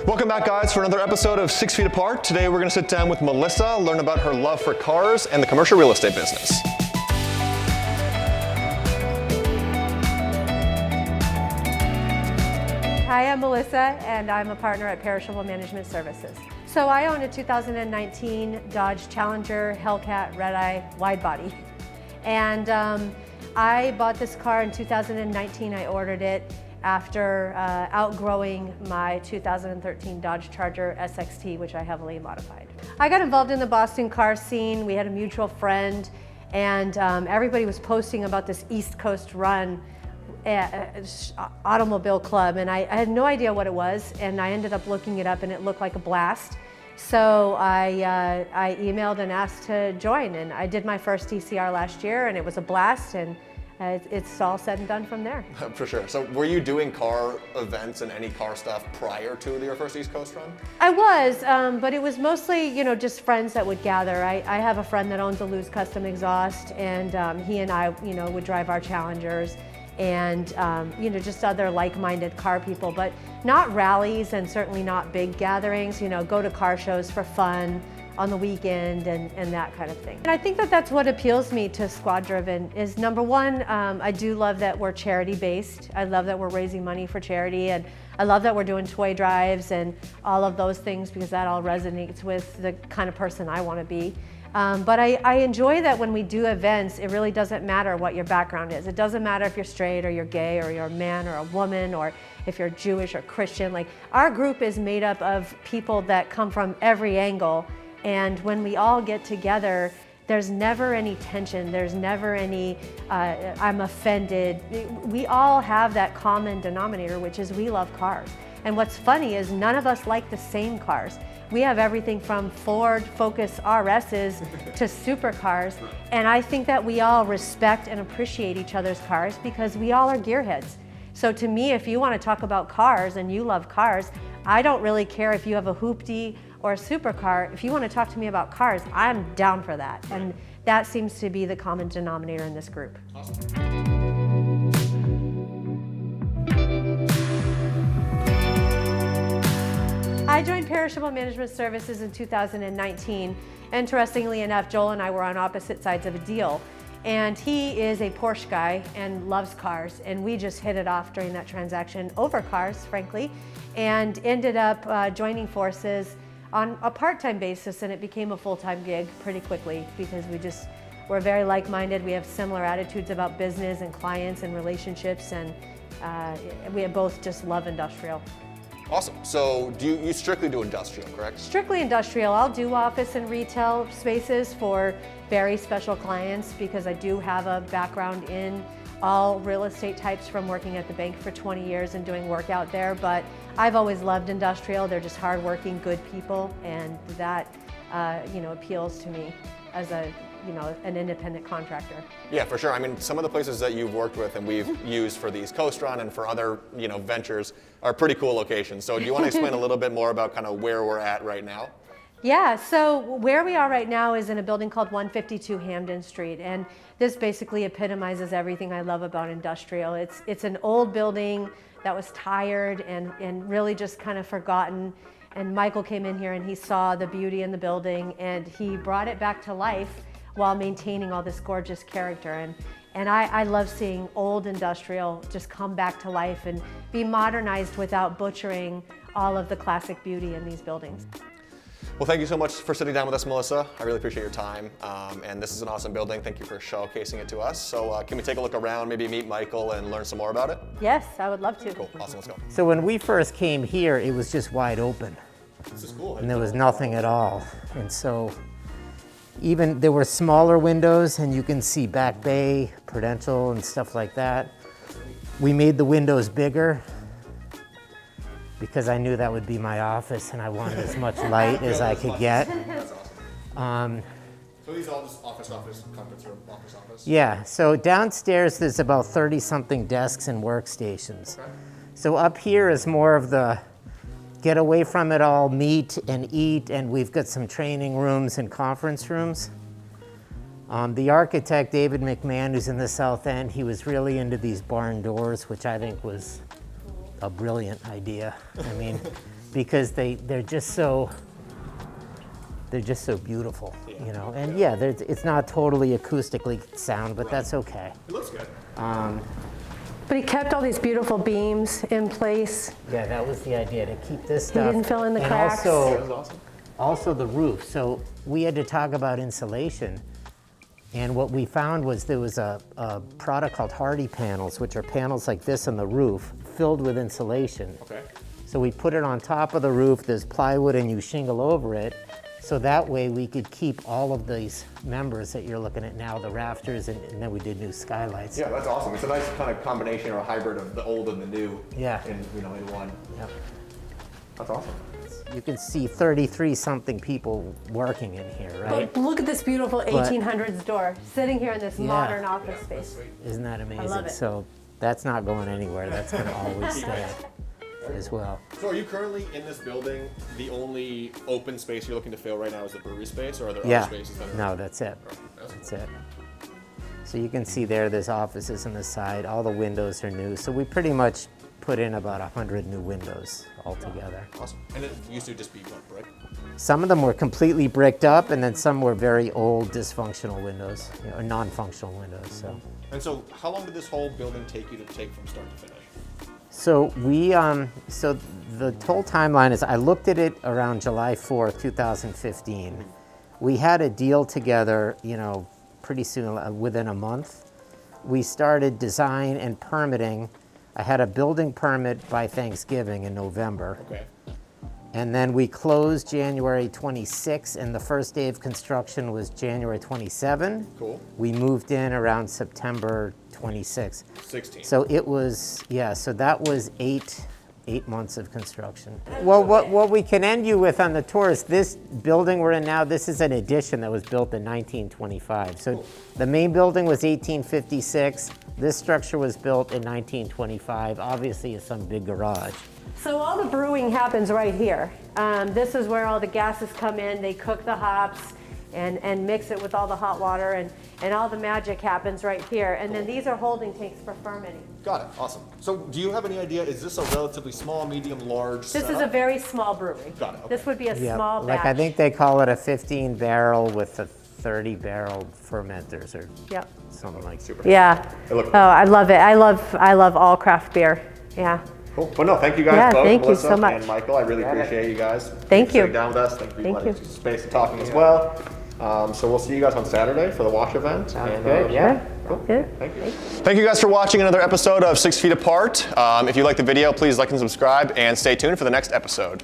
Welcome back, guys, for another episode of 6 Feet Apart. Today we're going to sit down with Melissa, learn about her love for cars and the commercial real estate business. Hi, I'm Melissa, and I'm a partner at Perishable Management Services. So I own a 2019 Dodge Challenger Hellcat Red Eye Widebody. And I bought this car in 2019. I ordered it after outgrowing my 2013 Dodge Charger SXT, which I heavily modified. I got involved in the Boston car scene. We had a mutual friend, and everybody was posting about this East Coast run automobile club, and I had no idea what it was, and I ended up looking it up, and it looked like a blast. So I emailed and asked to join, and I did my first ECR last year, and it was a blast, and it's all said and done from there. For sure. So were you doing car events and any car stuff prior to your first East Coast run? I was, but it was mostly, just friends that would gather. I have a friend that owns a Lewis Custom Exhaust, and he and I, would drive our Challengers, and just other like-minded car people, but not rallies and certainly not big gatherings. Go to car shows for fun on the weekend and that kind of thing. And I think that that's what appeals me to Squad Driven is, number one, I do love that we're charity based. I love that we're raising money for charity, and I love that we're doing toy drives and all of those things, because that all resonates with the kind of person I want to be. But I enjoy that when we do events, it really doesn't matter what your background is. It doesn't matter if you're straight or you're gay or you're a man or a woman, or if you're Jewish or Christian. Like, our group is made up of people that come from every angle. And when we all get together, there's never any tension. There's never any, I'm offended. We all have that common denominator, which is we love cars. And what's funny is none of us like the same cars. We have everything from Ford Focus RSs to supercars. And I think that we all respect and appreciate each other's cars because we all are gearheads. So to me, if you want to talk about cars and you love cars, I don't really care if you have a hoopty or a supercar. If you want to talk to me about cars, I'm down for that. And that seems to be the common denominator in this group. Awesome. I joined Perishable Management Services in 2019. Interestingly enough, Joel and I were on opposite sides of a deal. And he is a Porsche guy and loves cars. And we just hit it off during that transaction over cars, frankly, and ended up joining forces on a part-time basis, and it became a full-time gig pretty quickly because we're very like-minded. We have similar attitudes about business and clients and relationships, and we both just love industrial. Awesome. So you strictly do industrial, correct? Strictly industrial. I'll do office and retail spaces for very special clients because I do have a background in all real estate types from working at the bank for 20 years and doing work out there. But I've always loved industrial. They're just hardworking, good people, and that appeals to me as an independent contractor. Yeah, for sure. I mean, some of the places that you've worked with and we've used for the East Coast run and for other, ventures are pretty cool locations. So do you want to explain a little bit more about kind of where we're at right now? Yeah, so where we are right now is in a building called 152 Hamden Street, and this basically epitomizes everything I love about industrial. It's an old building that was tired and really just kind of forgotten. And Michael came in here and he saw the beauty in the building and he brought it back to life while maintaining all this gorgeous character. And I love seeing old industrial just come back to life and be modernized without butchering all of the classic beauty in these buildings. Well, thank you so much for sitting down with us, Melissa. I really appreciate your time. And this is an awesome building. Thank you for showcasing it to us. So can we take a look around, maybe meet Michael and learn some more about it? Yes, I would love to. Cool, awesome, let's go. So when we first came here, it was just wide open. This is cool. And there was nothing at all. And so even there were smaller windows and you can see Back Bay, Prudential and stuff like that. We made the windows bigger because I knew that would be my office and I wanted as much light as I could get. That's awesome. So these are all just office, conference room, office? Yeah, so downstairs there's about 30-something desks and workstations. Okay. So up here is more of the get away from it all, meet and eat, and we've got some training rooms and conference rooms. The architect, David McMahon, who's in the south end, he was really into these barn doors, which I think was a brilliant idea. I mean, because they're just so beautiful, you know. And yeah, it's not totally acoustically sound, but that's okay. It looks good. But he kept all these beautiful beams in place. Yeah, that was the idea, to keep this He stuff. didn't fill in the and cracks. Also the roof. So we had to talk about insulation. And what we found was there was a product called Hardy panels, which are panels like this on the roof, filled with insulation. Okay. So we put it on top of the roof, there's plywood, and you shingle over it. So that way we could keep all of these members that you're looking at now, the rafters, and then we did new skylights. Yeah, that's awesome. It's a nice kind of combination or a hybrid of the old and the new. Yeah. In one. Yep. That's awesome. You can see 33-something people working in here, right? But look at this beautiful 1800s door, sitting here in this modern office space. Isn't that amazing? love it. So that's not going anywhere. That's going to always stay as well. So are you currently in this building, the only open space you're looking to fill right now is the brewery space, or are there Yeah. other spaces that are? No, that's it. That's it. So you can see there's offices on the side. All the windows are new. So we pretty much put in about 100 new windows altogether. Awesome. And it used to just be what, brick? Some of them were completely bricked up, and then some were very old, dysfunctional windows, you know, non-functional windows. So. And so how long did this whole building take you to take from start to finish? So so the whole timeline is, I looked at it around July 4th, 2015. We had a deal together, you know, pretty soon, within a month. We started design and permitting. I had a building permit by Thanksgiving in November. Okay. And then we closed January 26, and the first day of construction was January 27. Cool. We moved in around September 26. 16. So it was, yeah, so that was eight months of construction. Well, what we can end you with on the tour is this building we're in now, this is an addition that was built in 1925. So the main building was 1856. This structure was built in 1925. Obviously, it's some big garage. So all the brewing happens right here. This is where all the gases come in. They cook the hops and mix it with all the hot water, and all the magic happens right here. And then these are holding tanks for fermenting. Got it. Awesome. So do you have any idea, is this a relatively small, medium, large This setup? is a very small brewery. Got it, okay. This would be a Yeah, small batch. like I think they call it a 15 barrel with a 30 barrel fermenters or Yep. something like that. Yeah. It looked Oh, I love it. I love all craft beer. Yeah. Cool. Well, no, thank you guys Yeah, both, thank you Melissa so much. and Michael. I really appreciate you guys. Thank you. Sitting down with us. Thank you for Thank letting you. us space and talking as well. So we'll see you guys on Saturday for the wash event. Sounds good, yeah. Cool. Good. Thank you. Thank you guys for watching another episode of 6 Feet Apart. If you like the video, please like and subscribe, and stay tuned for the next episode.